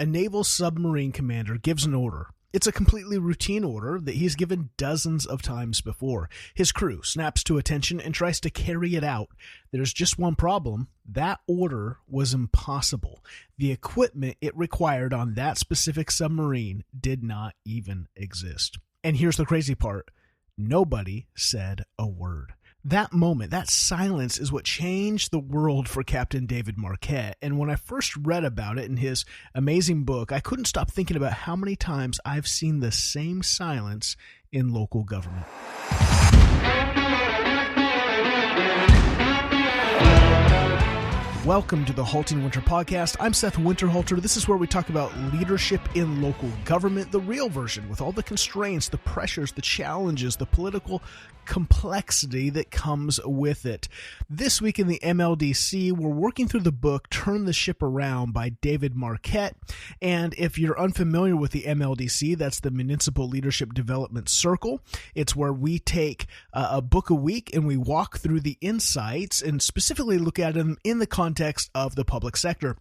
A naval submarine commander gives an order. It's a completely routine order that he's given dozens of times before. His crew snaps to attention and tries to carry it out. There's just one problem. That order was impossible. The equipment it required on that specific submarine did not even exist. And here's the crazy part. Nobody said a word. That moment, that silence is what changed the world for Captain David Marquet. And when I first read about it in his amazing book, I couldn't stop thinking about how many times I've seen the same silence in local government. Welcome to the HaltingWinter podcast. I'm Seth Winterhalter. This is where we talk about leadership in local government, the real version, with all the constraints, the pressures, the challenges, the political complexity that comes with it. This week in the MLDC, we're working through the book Turn the Ship Around by David Marquet. And if you're unfamiliar with the MLDC, that's the Municipal Leadership Development Circle. It's where we take a book a week and we walk through the insights and specifically look at them in the context of the public sector.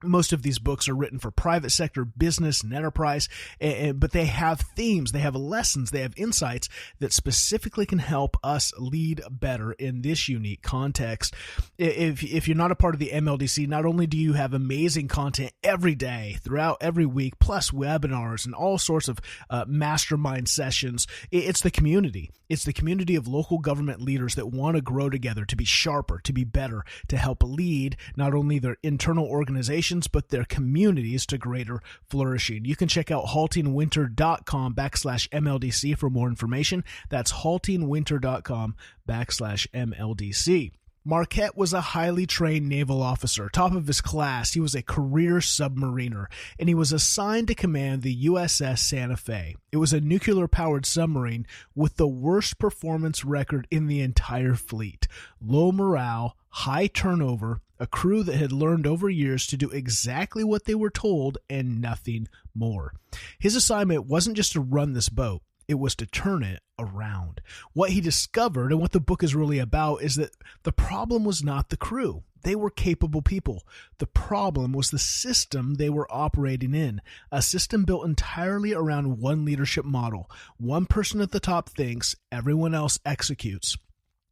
Most of these books are written for private sector, business, and enterprise, but they have themes, they have lessons, they have insights that specifically can help us lead better in this unique context. If you're not a part of the MLDC, not only do you have amazing content every day, throughout every week, plus webinars and all sorts of mastermind sessions, it's the community. It's the community of local government leaders that want to grow together, to be sharper, to be better, to help lead not only their internal organizations, but their communities to greater flourishing. You can check out HaltingWinter.com/MLDC for more information. That's HaltingWinter.com/MLDC. Marquet was a highly trained naval officer, top of his class. He was a career submariner, and he was assigned to command the USS Santa Fe. It was a nuclear-powered submarine with the worst performance record in the entire fleet. Low morale, high turnover, a crew that had learned over years to do exactly what they were told and nothing more. His assignment wasn't just to run this boat. It was to turn it around. What he discovered and what the book is really about is that the problem was not the crew. They were capable people. The problem was the system they were operating in, a system built entirely around one leadership model. One person at the top thinks, everyone else executes.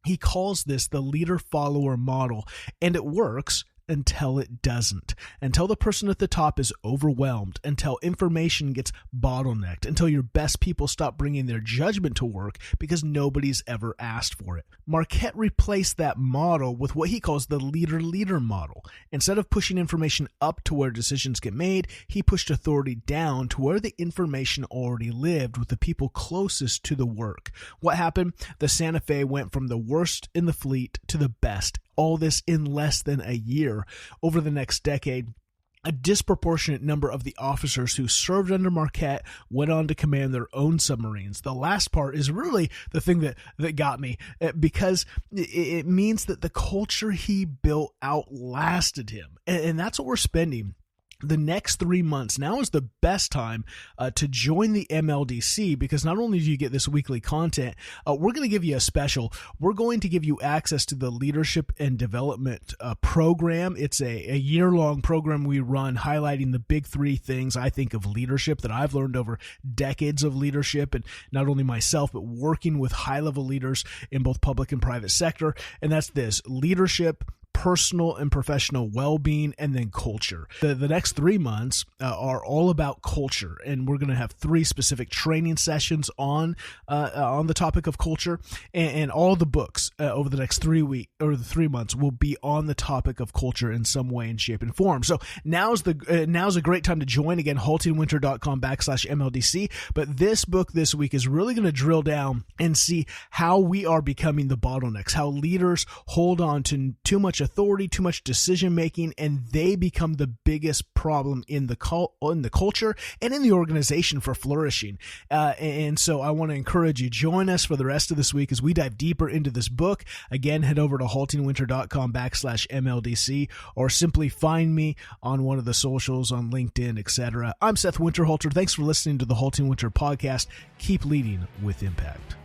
He calls this the leader-follower model, and it works until it doesn't, until the person at the top is overwhelmed, until information gets bottlenecked, until your best people stop bringing their judgment to work because nobody's ever asked for it. Marquet replaced that model with what he calls the leader-leader model. Instead of pushing information up to where decisions get made, he pushed authority down to where the information already lived with the people closest to the work. What happened? The Santa Fe went from the worst in the fleet to the best. All this in less than a year. Over the next decade, a disproportionate number of the officers who served under Marquet went on to command their own submarines. The last part is really the thing that got me, because it means that the culture he built outlasted him. And that's what we're spending the next 3 months. Now is the best time to join the MLDC, because not only do you get this weekly content, we're going to give you a special. We're going to give you access to the Leadership and Development program. It's a year-long program we run highlighting the big three things I think of leadership that I've learned over decades of leadership, and not only myself, but working with high-level leaders in both public and private sector. And that's this: leadership, personal and professional well-being, and then culture. The next 3 months are all about culture, and we're going to have 3 specific training sessions on the topic of culture, and all the books over the next 3 months will be on the topic of culture in some way and shape and form. So now's a great time to join. Again, HaltingWinter.com/MLDC. But this book this week is really going to drill down and see how we are becoming the bottlenecks, how leaders hold on to too much authority, too much decision making, and they become the biggest problem in the culture and in the organization for flourishing. And so I want to encourage you, join us for the rest of this week as we dive deeper into this book. Again, head over to HaltingWinter.com/MLDC, or simply find me on one of the socials on LinkedIn, etc. I'm Seth Winterhalter. Thanks for listening to the Halting Winter podcast. Keep leading with impact.